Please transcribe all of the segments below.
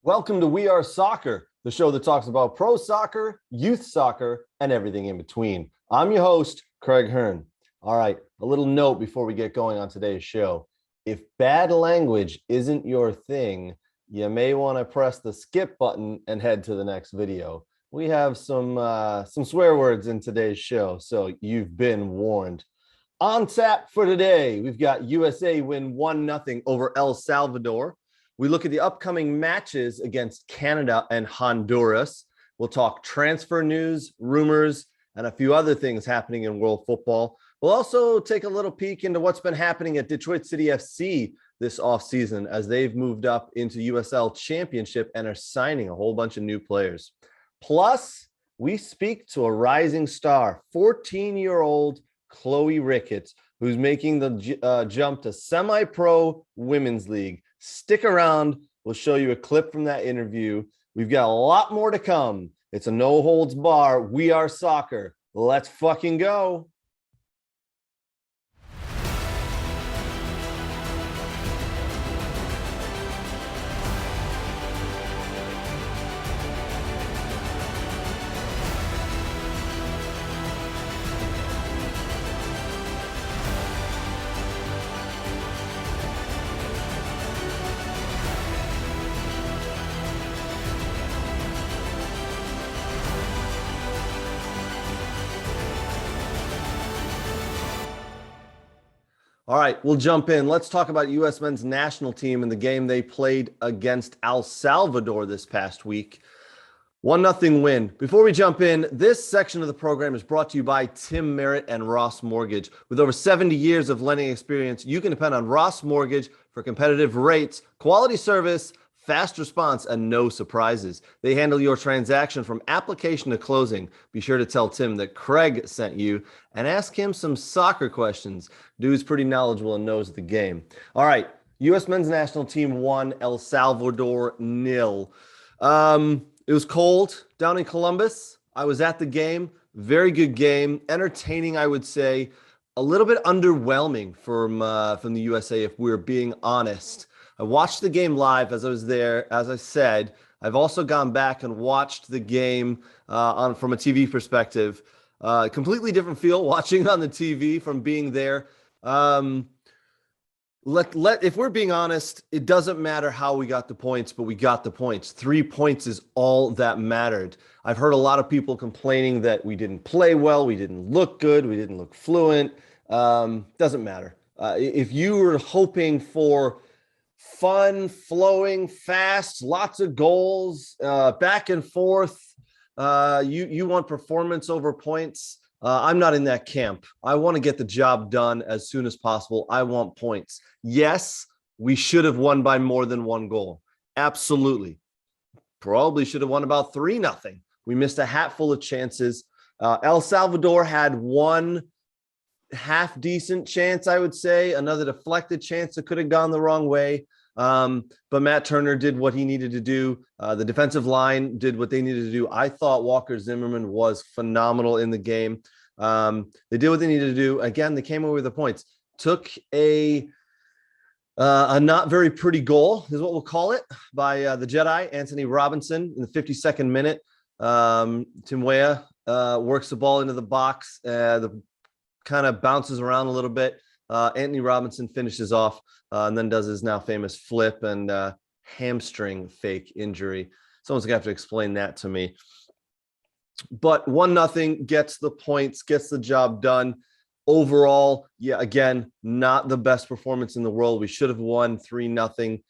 Welcome to We Are Soccer, the show that talks about pro soccer, youth soccer, and everything in between. I'm your host, Craig Hearn. All right, a little note before we get going on today's show. If bad language isn't your thing, you may want to press the skip button and head to the next video. We have some swear words in today's show, so you've been warned. On tap for today, we've got USA win 1-0 over El Salvador. We look at the upcoming matches against Canada and Honduras. We'll talk transfer news, rumors, and a few other things happening in world football. We'll also take a little peek into what's been happening at Detroit City FC this offseason as they've moved up into USL Championship and are signing a whole bunch of new players. Plus, we speak to a rising star, 14-year-old Chloe Ricketts, who's making the jump to semi-pro women's league. Stick around. We'll show you a clip from that interview. We've got a lot more to come. It's a no-holds bar. We are soccer. Let's fucking go. All right, we'll jump in. Let's talk about U.S. men's national team and the game they played against El Salvador this past week. 1-0 win. Before we jump in, this section of the program is brought to you by Tim Merritt and Ross Mortgage. With over 70 years of lending experience, you can depend on Ross Mortgage for competitive rates, quality service, fast response, and no surprises. They handle your transaction from application to closing. Be sure to tell Tim that Craig sent you and ask him some soccer questions. Dude's pretty knowledgeable and knows the game. All right, U.S. men's national team won, El Salvador 0. It was cold down in Columbus. I was at the game. Very good game. Entertaining, I would say. A little bit underwhelming from the USA, if we're being honest. I watched the game live as I was there. As I said, I've also gone back and watched the game from a TV perspective. Completely different feel watching on the TV from being there. If we're being honest, it doesn't matter how we got the points, but we got the points. 3 points is all that mattered. I've heard a lot of people complaining that we didn't play well, we didn't look good, we didn't look fluent. Doesn't matter. If you were hoping for fun, flowing, fast, lots of goals, back and forth, you want performance over points. I'm not in that camp. I want to get the job done as soon as possible. I want points. Yes, we should have won by more than one goal. Absolutely. Probably should have won about 3-0. We missed a hatful of chances. El Salvador had one half decent chance, I would say, another deflected chance that could have gone the wrong way. But Matt Turner did what he needed to do. The defensive line did what they needed to do. I thought Walker Zimmerman was phenomenal in the game. They did what they needed to do. Again, they came away with the points. Took a not very pretty goal, is what we'll call it, by the Jedi, Anthony Robinson, in the 52nd minute. Tim Weah works the ball into the box. The kind of bounces around a little bit. Anthony Robinson finishes off and then does his now famous flip and hamstring fake injury. Someone's gonna have to explain that to me. But 1-0 gets the points, gets the job done. Overall, yeah, again, not the best performance in the world. We should have won 3-0.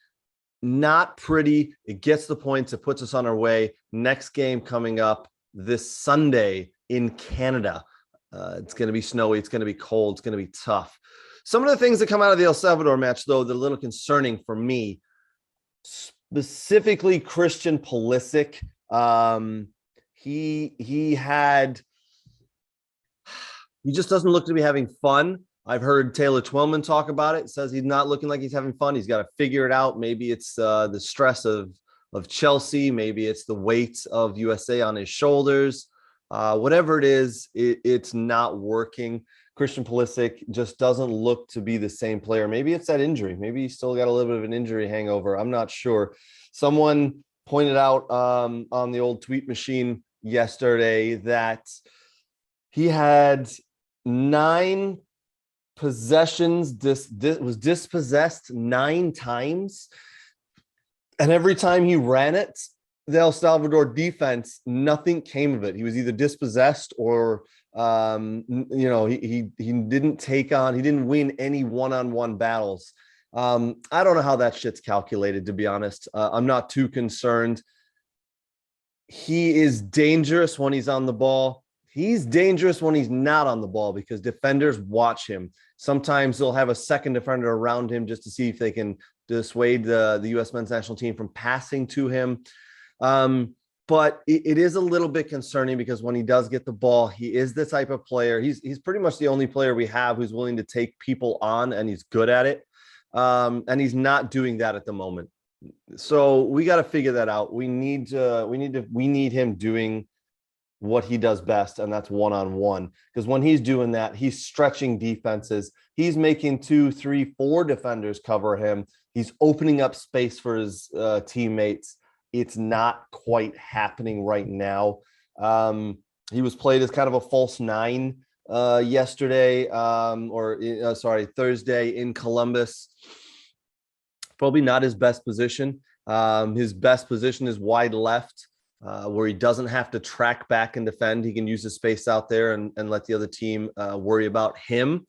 Not pretty. It gets the points. It puts us on our way. Next game coming up this Sunday in Canada. It's going to be snowy. It's going to be cold. It's going to be tough. Some of the things that come out of the El Salvador match, though, that are a little concerning for me, specifically Christian Pulisic. He just doesn't look to be having fun. I've heard Taylor Twellman talk about it. Says he's not looking like he's having fun. He's got to figure it out. Maybe it's the stress of Chelsea. Maybe it's the weight of USA on his shoulders. Whatever it is, it's not working. Christian Pulisic just doesn't look to be the same player. Maybe it's that injury. Maybe he's still got a little bit of an injury hangover. I'm not sure. Someone pointed out on the old tweet machine yesterday that he had 9 possessions, was dispossessed 9 times. And every time he ran it, the El Salvador defense, nothing came of it. He was either dispossessed or, he didn't win any one-on-one battles. I don't know how that shit's calculated, to be honest. I'm not too concerned. He is dangerous when he's on the ball. He's dangerous when he's not on the ball because defenders watch him. Sometimes they'll have a second defender around him just to see if they can dissuade the U.S. men's national team from passing to him. But it is a little bit concerning because when he does get the ball, he is the type of player. He's pretty much the only player we have who's willing to take people on, and he's good at it. And he's not doing that at the moment. So we got to figure that out. We need him doing what he does best, and that's one-on-one. Because when he's doing that, he's stretching defenses. He's making 2, 3, 4 defenders cover him. He's opening up space for his teammates. It's not quite happening right now. He was played as kind of a false 9 yesterday, Thursday in Columbus. Probably not his best position. His best position is wide left, where he doesn't have to track back and defend. He can use the space out there and let the other team worry about him.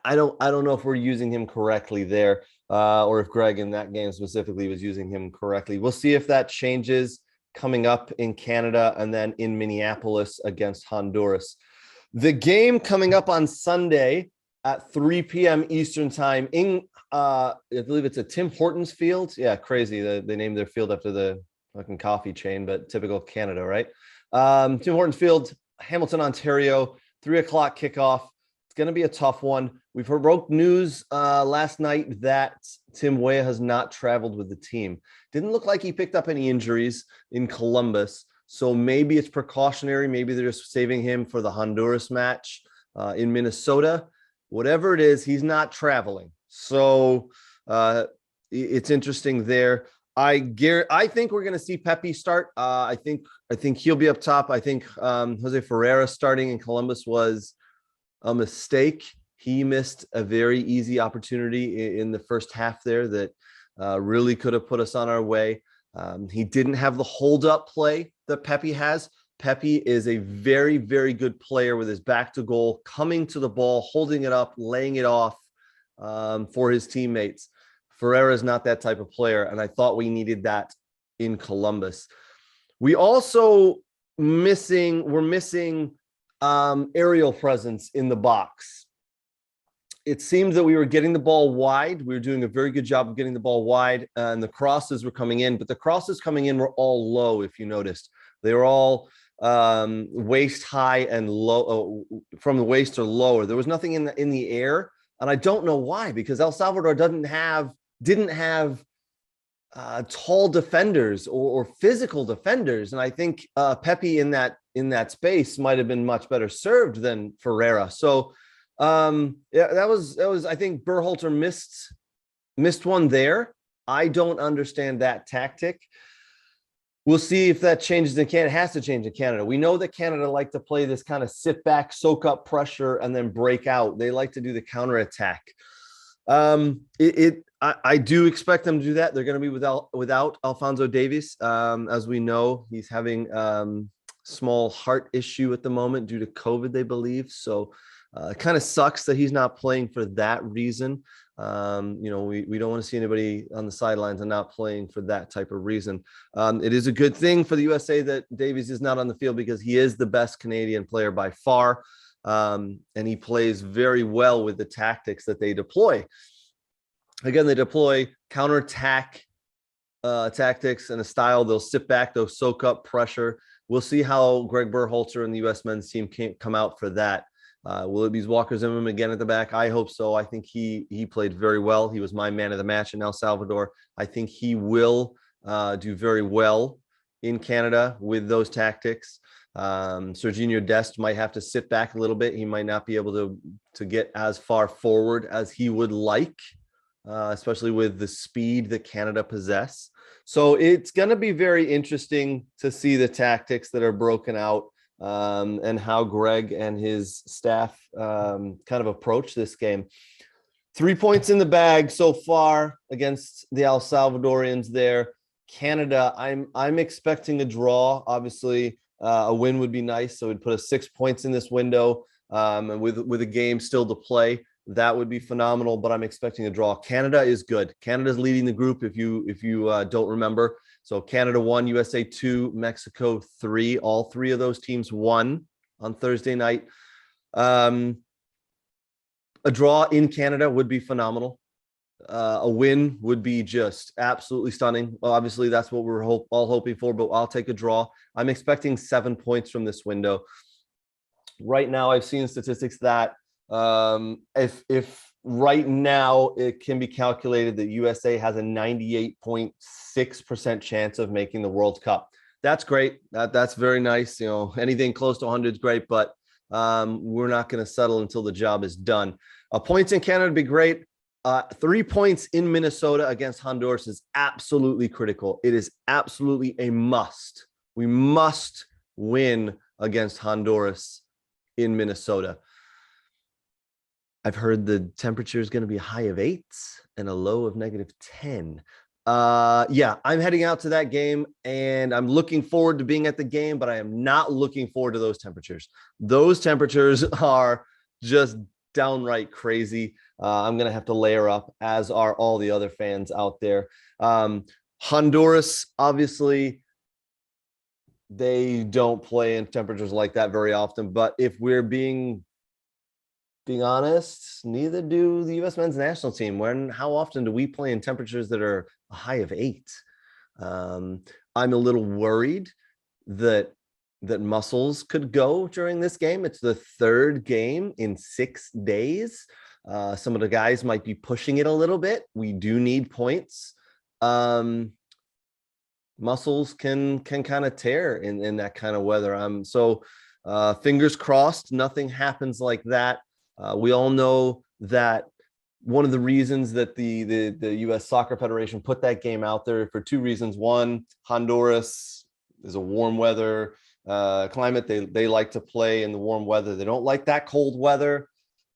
I don't know if we're using him correctly there, or if Greg in that game specifically was using him correctly. We'll see if that changes coming up in Canada and then in Minneapolis against Honduras. The game coming up on Sunday at 3 p.m. Eastern time in, I believe it's a Tim Hortons field. Yeah, crazy. They named their field after the fucking coffee chain, but typical Canada, right? Tim Hortons Field, Hamilton, Ontario, 3 o'clock kickoff. It's going to be a tough one. We've heard broke news last night that Tim Weah has not traveled with the team. Didn't look like he picked up any injuries in Columbus. So maybe it's precautionary. Maybe they're just saving him for the Honduras match in Minnesota. Whatever it is, he's not traveling. So it's interesting there. I think we're going to see Pepe start. I think he'll be up top. I think Jose Ferreira starting in Columbus was a mistake. He missed a very easy opportunity in the first half there that really could have put us on our way. He didn't have the hold-up play that Pepe has. Pepe is a very, very good player with his back to goal, coming to the ball, holding it up, laying it off for his teammates. Ferreira is not that type of player, and I thought we needed that in Columbus. We also we're missing aerial presence in the box. It seemed that we were getting the ball wide. We were doing a very good job of getting the ball wide, and the crosses were coming in, but the crosses coming in were all low, if you noticed. They were all waist high and low, from the waist or lower. There was nothing in the air, and I don't know why, because El Salvador didn't have tall defenders or physical defenders, and I think Pepe in that space might have been much better served than Ferreira. So that was I think Berhalter missed one there. I don't understand that tactic. We'll see if that changes in Canada. It has to change in Canada. We know that Canada like to play this kind of sit back, soak up pressure, and then break out. They like to do the counterattack. I do expect them to do that. They're going to be without Alphonso Davies. As we know, he's having small heart issue at the moment due to COVID, they believe. So it kind of sucks that he's not playing for that reason. We don't want to see anybody on the sidelines and not playing for that type of reason. It is a good thing for the USA that Davies is not on the field because he is the best Canadian player by far. And he plays very well with the tactics that they deploy. Again, they deploy counterattack tactics and a style. They'll sit back, they'll soak up pressure. We'll see how Greg Berhalter and the U.S. men's team can come out for that. Will it be Walker Zimmerman again at the back? I hope so. I think he played very well. He was my man of the match in El Salvador. I think he will do very well in Canada with those tactics. Serginho Dest might have to sit back a little bit. He might not be able to get as far forward as he would like, especially with the speed that Canada possess. So it's going to be very interesting to see the tactics that are broken out and how Greg and his staff kind of approach this game. 3 points in the bag so far against the El Salvadorians there. Canada, I'm expecting a draw. Obviously, a win would be nice. So we'd put us 6 points in this window, and with a game still to play, that would be phenomenal. But I'm expecting a draw. Canada is good. Canada's leading the group. If you don't remember, so Canada 1, USA 2, Mexico 3. All three of those teams won on Thursday night. A draw in Canada would be phenomenal. A win would be just absolutely stunning. Well, obviously, that's what we're all hoping for, but I'll take a draw. I'm expecting 7 points from this window. Right now, I've seen statistics that if right now it can be calculated that USA has a 98.6% chance of making the World Cup. That's great. That's very nice. You know, anything close to 100 is great, but we're not going to settle until the job is done. Points in Canada would be great. 3 points in Minnesota against Honduras is absolutely critical. It is absolutely a must. We must win against Honduras in Minnesota. I've heard the temperature is going to be a high of 8 and a low of -10. Yeah, I'm heading out to that game and I'm looking forward to being at the game, but I am not looking forward to those temperatures. Those temperatures are just downright crazy. I'm going to have to layer up, as are all the other fans out there. Honduras, obviously, they don't play in temperatures like that very often, but if we're being honest, neither do the U.S. men's national team. How often do we play in temperatures that are a high of 8? I'm a little worried that muscles could go during this game. It's the third game in 6 days. Some of the guys might be pushing it a little bit. We do need points. Muscles can kind of tear in that kind of weather. Fingers crossed, nothing happens like that. We all know that one of the reasons that the U.S. Soccer Federation put that game out there for 2 reasons. One, Honduras is a warm weather climate. They like to play in the warm weather. They don't like that cold weather.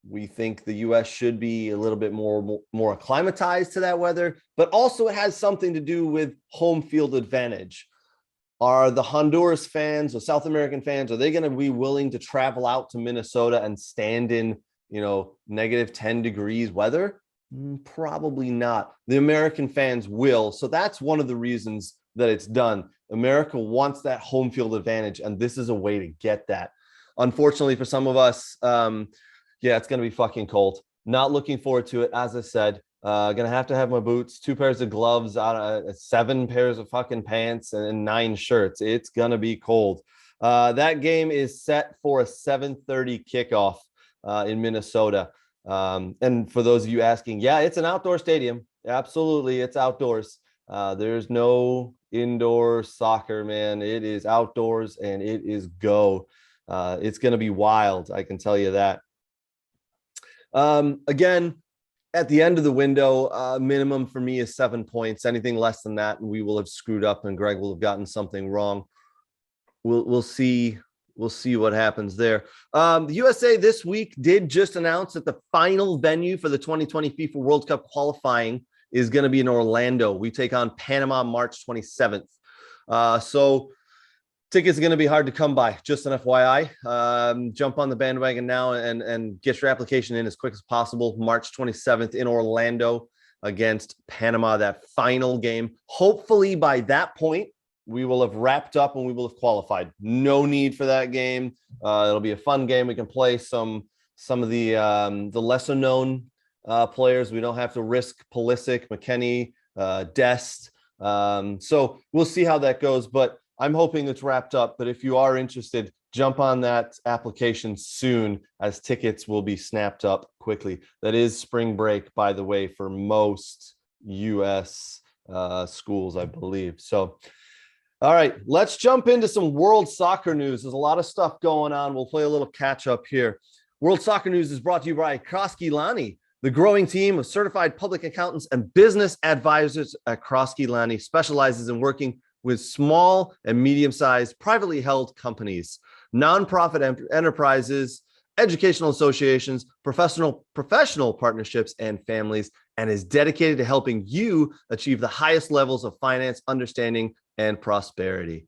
We think the U.S. should be a little bit more acclimatized to that weather, but also it has something to do with home field advantage. Are the Honduras fans or South American fans, are they going to be willing to travel out to Minnesota and stand in, -10 degrees weather? Probably not. The American fans will. So that's one of the reasons that it's done. America wants that home field advantage, and this is a way to get that. Unfortunately for some of us, it's going to be fucking cold. Not looking forward to it. As I said, gonna have to have my boots, 2 pairs of gloves, 7 pairs of fucking pants, and 9 shirts. It's gonna be cold. That game is set for a 7:30 kickoff in Minnesota. And for those of you asking, yeah, it's an outdoor stadium. Absolutely, it's outdoors. There's no indoor soccer, man. It is outdoors and it is go. It's gonna be wild, I can tell you that. Again, at the end of the window, minimum for me is 7 points. Anything less than that, and we will have screwed up, and Greg will have gotten something wrong. We'll see. We'll see what happens there. The USA this week did just announce that the final venue for the 2020 FIFA World Cup qualifying is going to be in Orlando. We take on Panama March 27th. So tickets are going to be hard to come by, just an FYI. Jump on the bandwagon now and get your application in as quick as possible. March 27th in Orlando against Panama, that final game. Hopefully by that point, we will have wrapped up and we will have qualified. No need for that game. It'll be a fun game. We can play some of the lesser known players. We don't have to risk Pulisic, McKennie, Dest. So we'll see how that goes, but I'm hoping it's wrapped up. But if you are interested, jump on that application soon, as tickets will be snapped up quickly. That is spring break, by the way, for most U.S. schools, I believe. So, all right, let's jump into some world soccer news. There's a lot of stuff going on. We'll play a little catch up here. World soccer news is brought to you by Kroski Lani. The growing team of certified public accountants and business advisors at Kroski specializes in working with small and medium-sized privately held companies, nonprofit enterprises, educational associations, professional partnerships, and families, and is dedicated to helping you achieve the highest levels of finance understanding and prosperity.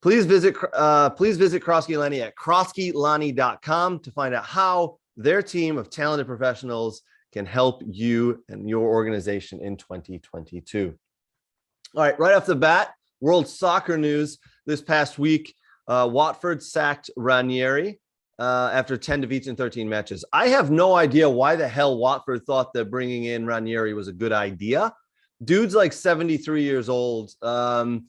Please visit Kroski at kroskilani.com to find out how their team of talented professionals can help you and your organization in 2022. All right off the bat, World Soccer news this past week. Watford sacked Ranieri after 10 defeats in 13 matches. I have no idea why the hell Watford thought that bringing in Ranieri was a good idea. Dude's like 73 years old. I'm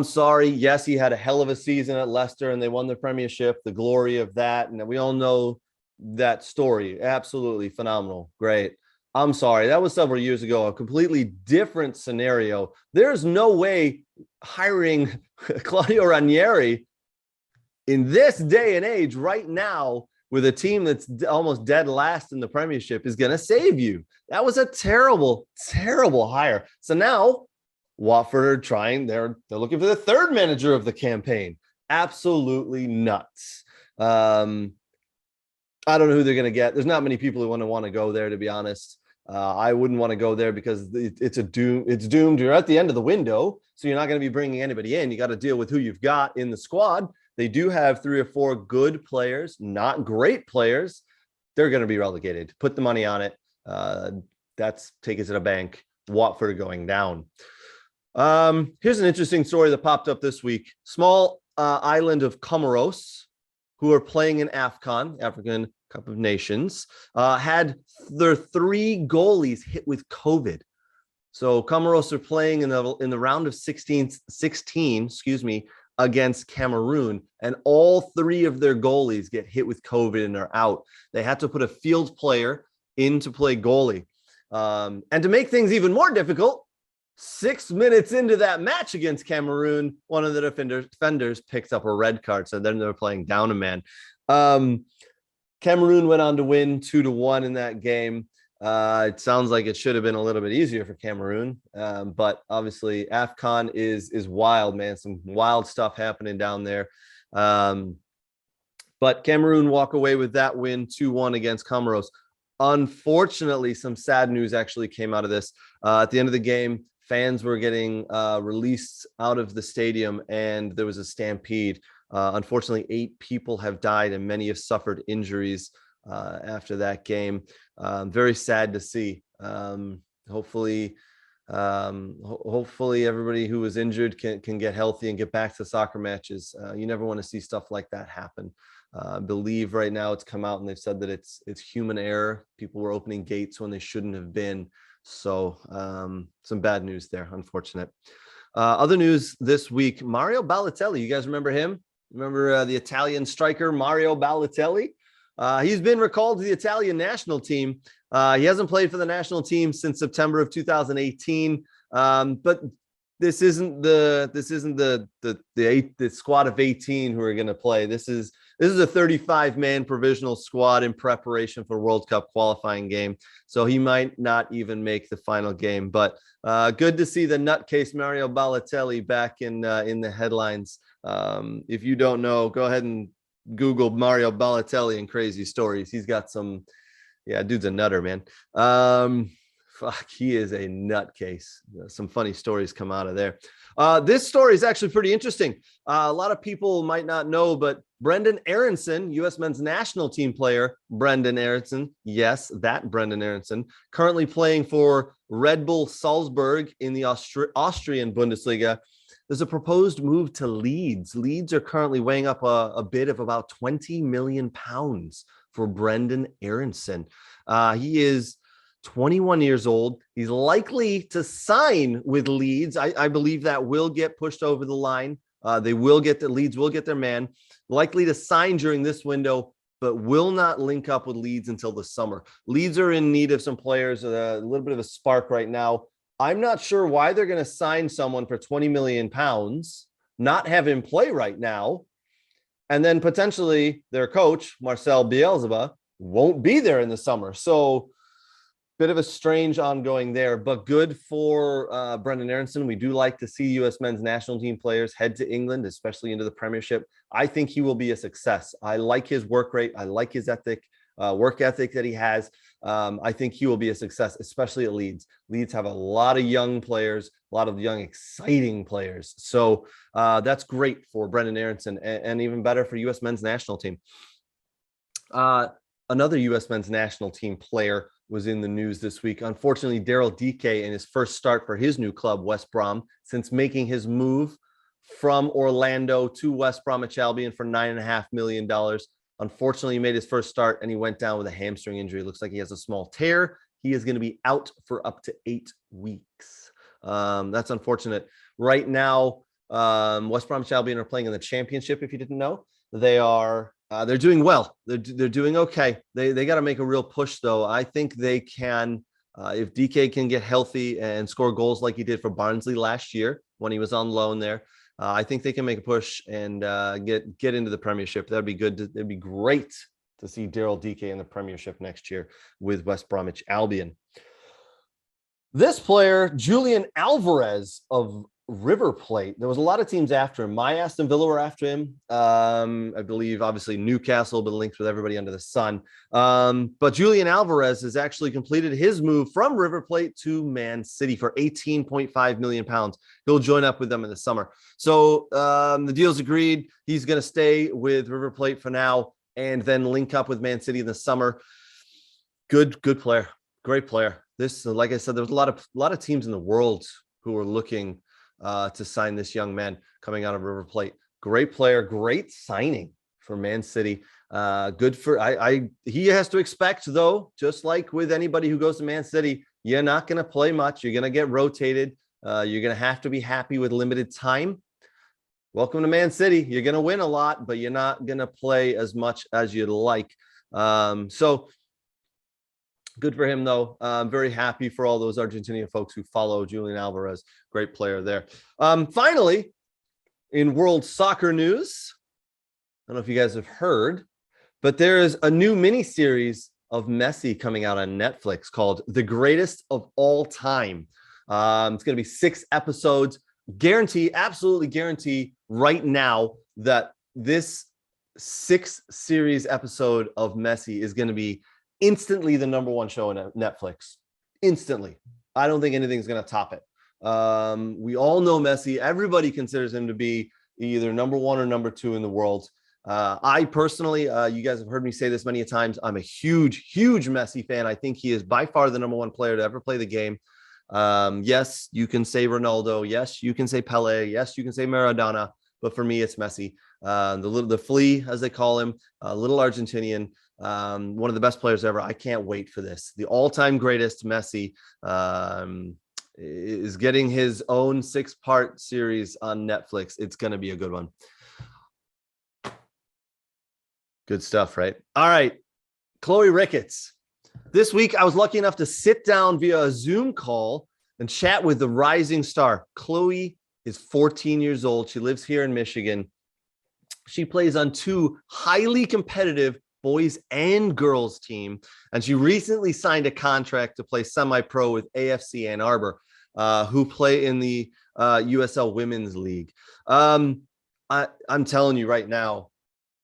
sorry. Yes, he had a hell of a season at Leicester and they won the Premiership, the glory of that. And we all know that story. Absolutely phenomenal. Great. I'm sorry. That was several years ago, a completely different scenario. There's no way hiring Claudio Ranieri in this day and age right now with a team that's almost dead last in the Premiership is going to save you. That was a terrible, terrible hire. So now Watford are trying, they're looking for the third manager of the campaign. Absolutely nuts. I don't know who they're going to get. There's not many people who want to go there, to be honest. I wouldn't want to go there because it's doomed. You're at the end of the window, so you're not going to be bringing anybody in. You got to deal with who you've got in the squad. They do have 3 or 4 good players, not great players. They're going to be relegated. Put the money on it. That's take it to the bank. Watford are going down. Here's an interesting story that popped up this week. Small island of Comoros, who are playing in AFCON, African Cup of Nations, had their 3 goalies hit with COVID. So Comoros are playing in the round of 16, against Cameroon, and all 3 of their goalies get hit with COVID and are out. They had to put a field player in to play goalie. And to make things even more difficult, 6 minutes into that match against Cameroon, one of the defenders picked up a red card. So then they're playing down a man. Cameroon went on to win 2-1 in that game. It sounds like it should have been a little bit easier for Cameroon. But obviously AFCON is wild, man. Some wild stuff happening down there. But Cameroon walk away with that win 2-1 against Comoros. Unfortunately, some sad news actually came out of this. At the end of the game, fans were getting released out of the stadium and there was a stampede. Unfortunately, 8 people have died and many have suffered injuries after that game. Very sad to see. Hopefully everybody who was injured can get healthy and get back to soccer matches. You never want to see stuff like that happen. I believe right now it's come out and they've said that it's human error. People were opening gates when they shouldn't have been. So some bad news there, unfortunate. Other news this week, Mario Balotelli. You guys remember him? Remember the Italian striker, Mario Balotelli? He's been recalled to the Italian national team. He hasn't played for the national team since September of 2018. But this isn't the squad of 18 who are going to play. This is a 35-man provisional squad in preparation for World Cup qualifying game. So he might not even make the final game. But good to see the nutcase Mario Balotelli back in the headlines. If you don't know, go ahead and Google Mario Balotelli and crazy stories. He's got some, dude's a nutter, man. He is a nutcase. Some funny stories come out of there. This story is actually pretty interesting. A lot of people might not know, but Brendan Aronson, U.S. men's national team player, Brendan Aronson, yes, that Brendan Aronson, currently playing for Red Bull Salzburg in the Austrian Bundesliga. There's a proposed move to Leeds. Leeds are currently weighing up a bid of about £20 million for Brendan Aronson. He is 21 years old. He's likely to sign with Leeds. I believe that will get pushed over the line. Leeds will get their man. Likely to sign during this window, but will not link up with Leeds until the summer. Leeds are in need of some players, a little bit of a spark right now. I'm not sure why they're going to sign someone for £20 million, not have him play right now, and then potentially their coach, Marcel Bielsa, won't be there in the summer. So bit of a strange ongoing there, but good for Brendan Aronson. We do like to see U.S. men's national team players head to England, especially into the Premiership. I think he will be a success. I like his work rate. I like his work ethic that he has. I think he will be a success, especially at Leeds. Leeds have a lot of young players, a lot of young, exciting players. So that's great for Brendan Aronson, and even better for U.S. men's national team. Another U.S. men's national team player was in the news this week. Unfortunately, Daryl Dike in his first start for his new club, West Brom, since making his move from Orlando to West Bromwich Albion for $9.5 million. Unfortunately, he made his first start and he went down with a hamstring injury. It looks like he has a small tear. He is going to be out for up to 8 weeks. That's unfortunate. Right now, West Bromwich Albion are playing in the championship. If you didn't know, they're doing well. They're doing okay. They got to make a real push though. I think they can, if DK can get healthy and score goals like he did for Barnsley last year when he was on loan there. I think they can make a push and get into the Premiership. That'd be good. It'd be great to see Daryl Dike in the Premiership next year with West Bromwich Albion. This player, Julian Alvarez of River Plate, there was a lot of teams after him. My Aston Villa were after him. I believe, obviously, Newcastle, but linked with everybody under the sun. But Julian Alvarez has actually completed his move from River Plate to Man City for £18.5 million. He'll join up with them in the summer. So the deal's agreed. He's going to stay with River Plate for now and then link up with Man City in the summer. Good player. Great player. This, like I said, there was a lot of teams in the world who were looking to sign this young man coming out of River Plate. Great player, great signing for Man City. Good for he has to expect though, just like with anybody who goes to Man City, you're not going to play much. You're going to get rotated. You're going to have to be happy with limited time. Welcome to Man City. You're going to win a lot, but you're not going to play as much as you'd like. So good for him, though. I'm very happy for all those Argentinian folks who follow Julian Alvarez. Great player there. Finally, in world soccer news, I don't know if you guys have heard, but there is a new mini-series of Messi coming out on Netflix called The Greatest of All Time. It's going to be 6 episodes. Absolutely guarantee right now that this 6-series episode of Messi is going to be instantly the number one show on Netflix. Instantly. I don't think anything's going to top it. We all know Messi. Everybody considers him to be either number 1 or number 2 in the world. I personally, you guys have heard me say this many times, I'm a huge Messi fan. I think he is by far the number 1 player to ever play the game. Yes, you can say Ronaldo. Yes, you can say Pele. Yes, you can say Maradona. But for me, it's Messi. The flea, as they call him, little Argentinian, one of the best players ever. I can't wait for this. The all-time greatest Messi is getting his own 6-part series on Netflix. It's going to be a good one. Good stuff, right? All right. Chloe Ricketts. This week, I was lucky enough to sit down via a Zoom call and chat with the rising star. Chloe is 14 years old. She lives here in Michigan. She plays on 2 highly competitive boys and girls team, and she recently signed a contract to play semi-pro with AFC Ann Arbor, who play in the USL Women's League. I'm telling you right now,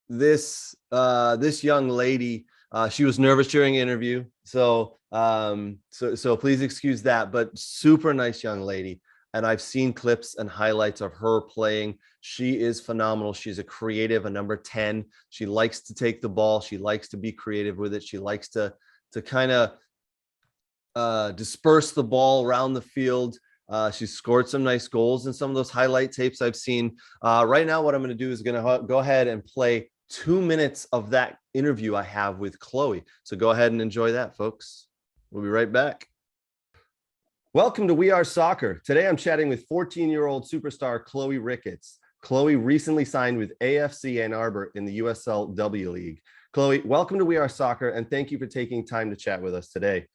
this young lady, she was nervous during interview, so please excuse that, but super nice young lady. And I've seen clips and highlights of her playing. She is phenomenal. She's a creative, a number 10. She likes to take the ball. She likes to be creative with it. She likes to kind of disperse the ball around the field. She scored some nice goals in some of those highlight tapes I've seen. Right now, what I'm going to do is going to go ahead and play 2 minutes of that interview I have with Chloe. So go ahead and enjoy that, folks. We'll be right back. Welcome to We Are Soccer. Today I'm chatting with 14-year-old superstar Chloe Ricketts. Chloe recently signed with AFC Ann Arbor in the USLW League. Chloe, welcome to We Are Soccer, and thank you for taking time to chat with us today.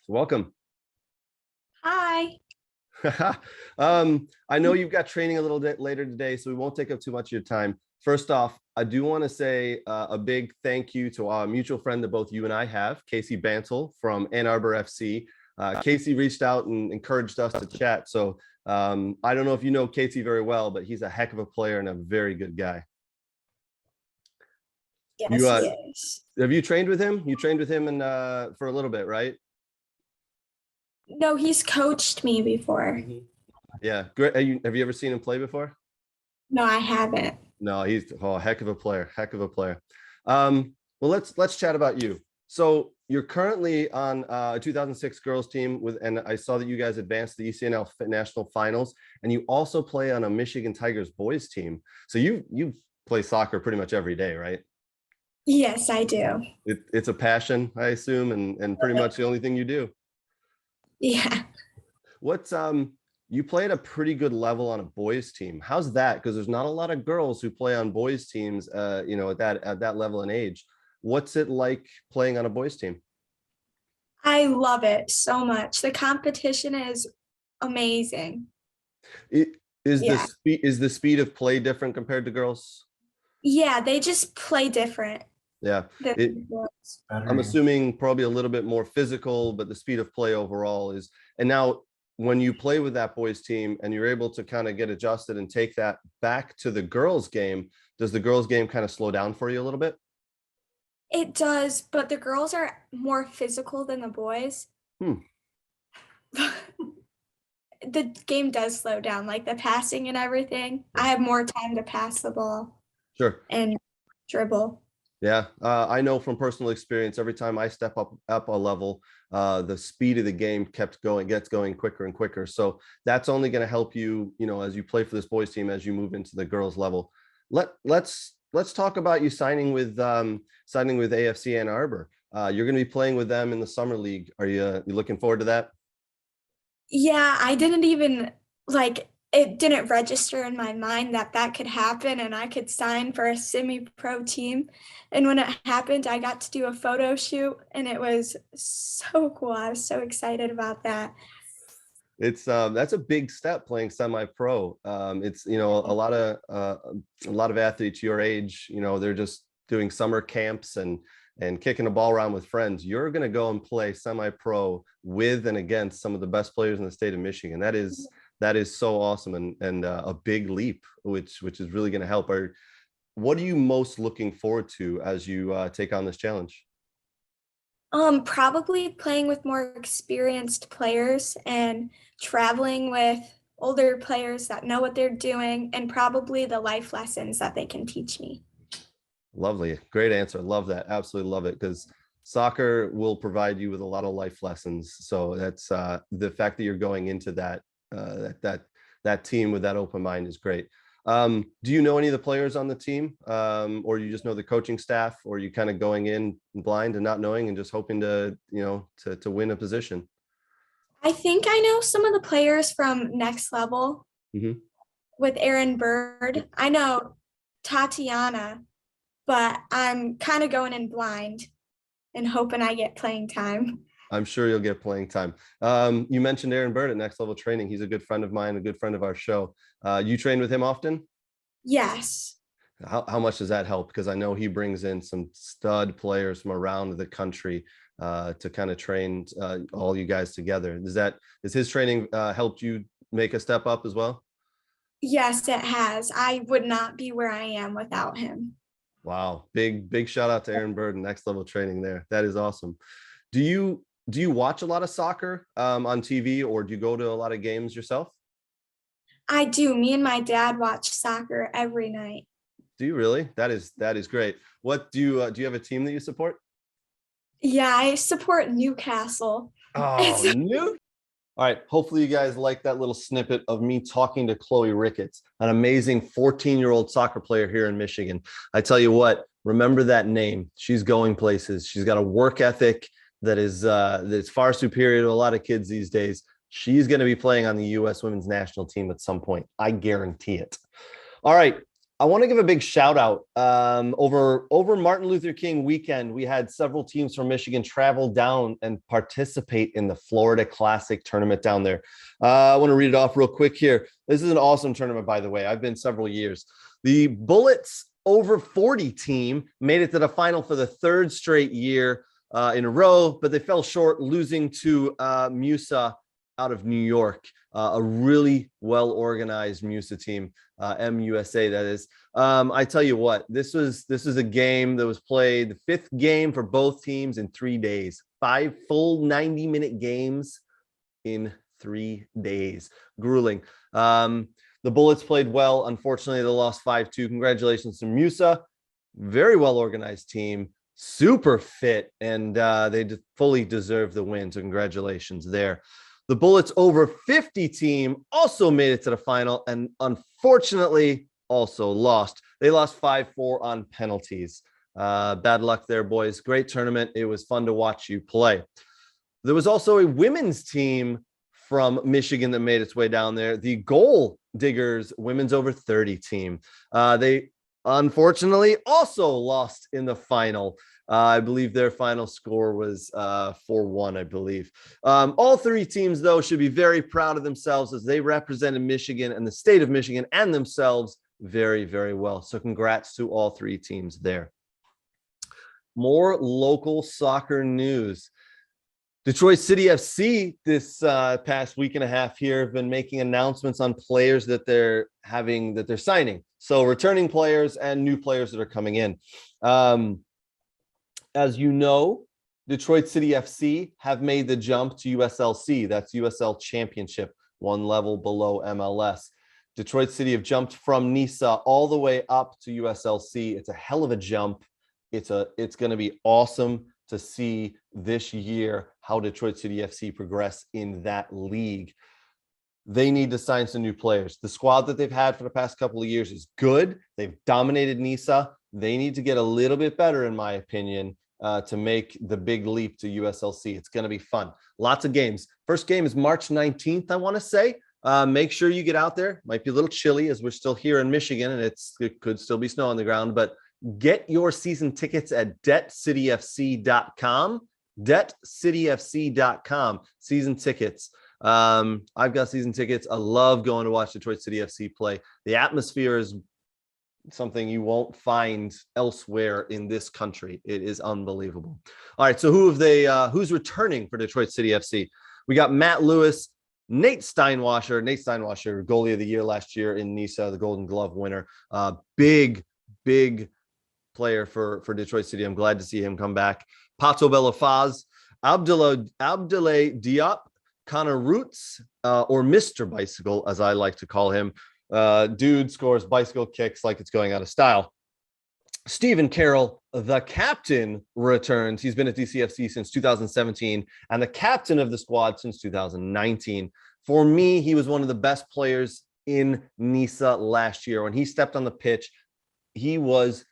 Welcome. Hi. I know you've got training a little bit later today, so we won't take up too much of your time. First off, I do want to say a big thank you to our mutual friend that both you and I have, Casey Bantle from Ann Arbor FC. Casey reached out and encouraged us to chat. So I don't know if you know Casey very well, but he's a heck of a player and a very good guy. Yes, he is. Have you trained with him? You trained with him and for a little bit, right? No, he's coached me before. Yeah, great. Have you ever seen him play before? No, I haven't. No, he's a heck of a player. Heck of a player. Well, let's chat about you. So you're currently on a 2006 girls team and I saw that you guys advanced the ECNL national finals, and you also play on a Michigan Tigers boys team. So you play soccer pretty much every day, right? Yes, I do. It's a passion, I assume, and pretty much the only thing you do. Yeah. What's you play at a pretty good level on a boys team. How's that? Because there's not a lot of girls who play on boys teams, at that level and age. What's it like playing on a boys team? I love it so much. The competition is amazing. Is the speed of play different compared to girls? Yeah, they just play different. Yeah. I'm assuming probably a little bit more physical, but the speed of play overall is. And now when you play with that boys team and you're able to kind of get adjusted and take that back to the girls game, does the girls game kind of slow down for you a little bit? It does, but the girls are more physical than the boys. The game does slow down, like the passing and everything. I have more time to pass the ball. Sure. And dribble. Yeah, I know from personal experience, every time I step up a level, the speed of the game gets going quicker and quicker. So that's only going to help you, as you play for this boys team, as you move into the girls level. Let's talk about you signing with AFC Ann Arbor. You're going to be playing with them in the summer league. Are you looking forward to that? Yeah, I didn't even it didn't register in my mind that could happen and I could sign for a semi-pro team. And when it happened, I got to do a photo shoot and it was so cool. I was so excited about that. It's that's a big step, playing semi-pro. It's a lot of athletes your age, they're just doing summer camps and kicking a ball around with friends. You're going to go and play semi-pro with and against some of the best players in the state of Michigan. That is so awesome and a big leap, which is really going to help. What are you most looking forward to as you take on this challenge? Probably playing with more experienced players and traveling with older players that know what they're doing, and probably the life lessons that they can teach me. Lovely. Great answer. Love that. Absolutely love it, because soccer will provide you with a lot of life lessons. So that's the fact that you're going into that team with that open mind is great. Do you know any of the players on the team, or you just know the coaching staff, or are you kind of going in blind and not knowing and just hoping to win a position? I think I know some of the players from Next Level with Aaron Bird. I know Tatiana, but I'm kind of going in blind and hoping I get playing time. I'm sure you'll get playing time. You mentioned Aaron Bird at Next Level Training. He's a good friend of mine, a good friend of our show. You train with him often? Yes. How much does that help? Because I know he brings in some stud players from around the country to kind of train all you guys together. Has his training helped you make a step up as well? Yes, it has. I would not be where I am without him. Wow. Big shout out to Aaron Bird and Next Level Training there. That is awesome. Do you watch a lot of soccer on TV, or do you go to a lot of games yourself? I do. Me and my dad watch soccer every night. Do you really? That is great. What do you have a team that you support? Yeah, I support Newcastle. Oh, all right. Hopefully you guys like that little snippet of me talking to Chloe Ricketts, an amazing 14-year-old soccer player here in Michigan. I tell you what, remember that name. She's going places. She's got a work ethic that's far superior to a lot of kids these days. She's going to be playing on the U.S. women's national team at some point. I guarantee it. All right. I want to give a big shout out. Over Martin Luther King weekend, we had several teams from Michigan travel down and participate in the Florida Classic tournament down there. I want to read it off real quick here. This is an awesome tournament, by the way. I've been several years. The Bullets over 40 team made it to the final for the third straight year in a row, but they fell short, losing to Musa out of New York, a really well-organized Musa team, MUSA that is. I tell you what, this was a game that was played, the fifth game for both teams in 3 days, 5 full 90-minute games in 3 days. Grueling. The Bullets played well. Unfortunately, they lost 5-2. Congratulations to Musa. Very well-organized team, super fit, and they fully deserve the win. So congratulations there. The Bullets over 50 team also made it to the final and unfortunately also lost. They lost 5-4 on penalties. Bad luck there, boys. Great tournament. It was fun to watch you play. There was also a women's team from Michigan that made its way down there. The Goal Diggers women's over 30 team. They unfortunately also lost in the final. I believe their final score was 4-1, I believe. All three teams, though, should be very proud of themselves as they represented Michigan and the state of Michigan and themselves very, very well. So congrats to all three teams there. More local soccer news. Detroit City FC this past week and a half here have been making announcements on players that they're signing. So returning players and new players that are coming in. As you know, Detroit City FC have made the jump to USLC. That's USL Championship, one level below MLS. Detroit City have jumped from NISA all the way up to USLC. It's a hell of a jump. It's going to be awesome to see this year how Detroit City FC progress in that league. They need to sign some new players. The squad that they've had for the past couple of years is good. They've dominated NISA. They need to get a little bit better, in my opinion, to make the big leap to USLC. It's going to be fun. Lots of games. First game is March 19th, I want to say. Make sure you get out there. Might be a little chilly as we're still here in Michigan and it could still be snow on the ground, but get your season tickets at debtcityfc.com. Debtcityfc.com. Season tickets. I've got season tickets. I love going to watch Detroit City FC play. The atmosphere is something you won't find elsewhere in this country. It is unbelievable. All right, so who's returning for Detroit City FC? We got Matt Lewis, Nate Steinwasser, goalie of the year last year in NISA, the Golden Glove winner. Big player for Detroit City. I'm glad to see him come back. Pato Belafaz, Abdoulaye Diop, Connor Roots, or Mr. Bicycle, as I like to call him. Dude scores bicycle kicks like it's going out of style. Stephen Carroll, the captain, returns. He's been at DCFC since 2017 and the captain of the squad since 2019. For me, he was one of the best players in NISA last year. When he stepped on the pitch, he was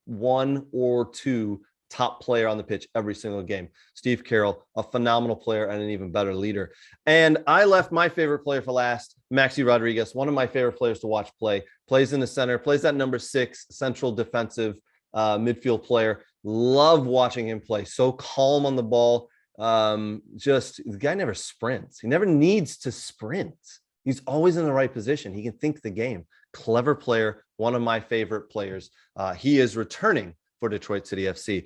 one or two top player on the pitch every single game. Steve Carroll, a phenomenal player and an even better leader. And I left my favorite player for last, Maxi Rodriguez, one of my favorite players to watch play. Plays in the center, plays that number 6 central defensive midfield player. Love watching him play. So calm on the ball. Just the guy never sprints. He never needs to sprint. He's always in the right position. He can think the game. Clever player, one of my favorite players. He is returning for Detroit City FC.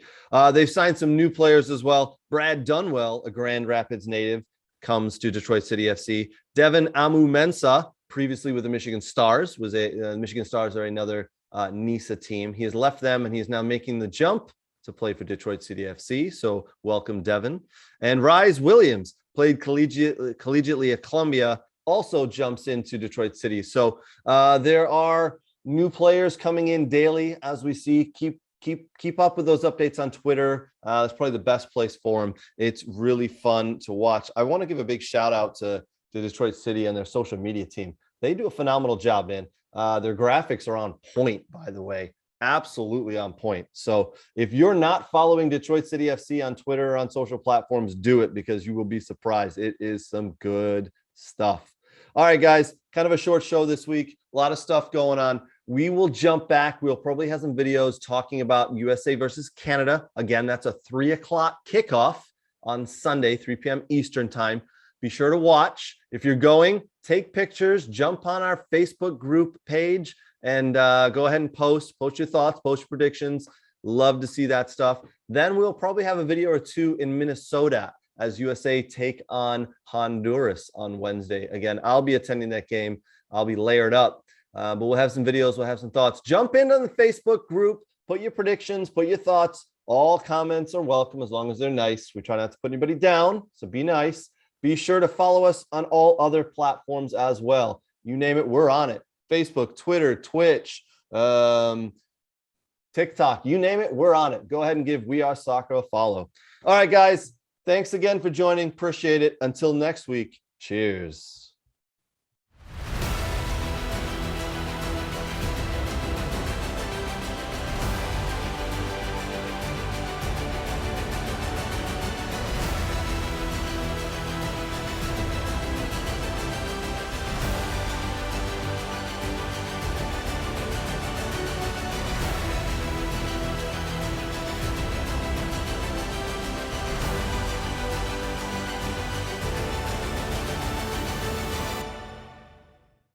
They've signed some new players as well. Brad Dunwell, a Grand Rapids native, comes to Detroit City FC. Devin Amu-Mensah, previously with the Michigan Stars, Michigan Stars are another NISA team. He has left them and he is now making the jump to play for Detroit City FC. So welcome, Devin. And Rise Williams, played collegiately at Columbia, also jumps into Detroit City. So there are new players coming in daily as we see. Keep up with those updates on Twitter. It's probably the best place for them. It's really fun to watch. I want to give a big shout out to Detroit City and their social media team. They do a phenomenal job, man. Their graphics are on point, by the way. Absolutely on point. So if you're not following Detroit City FC on Twitter or on social platforms, do it because you will be surprised. It is some good stuff. All right, guys, kind of a short show this week. A lot of stuff going on. We will jump back. We'll probably have some videos talking about USA versus Canada. Again, that's a 3 o'clock kickoff on Sunday, 3 p.m. Eastern time. Be sure to watch. If you're going, take pictures, jump on our Facebook group page, and go ahead and post your thoughts, post your predictions. Love to see that stuff. Then we'll probably have a video or two in Minnesota as USA take on Honduras on Wednesday. Again, I'll be attending that game. I'll be layered up, but we'll have some videos. We'll have some thoughts. Jump into the Facebook group, put your predictions, put your thoughts. All comments are welcome as long as they're nice. We try not to put anybody down, so be nice. Be sure to follow us on all other platforms as well. You name it, we're on it. Facebook, Twitter, Twitch, TikTok, you name it, we're on it. Go ahead and give We Are Soccer a follow. All right, guys, thanks again for joining. Appreciate it. Until next week, cheers.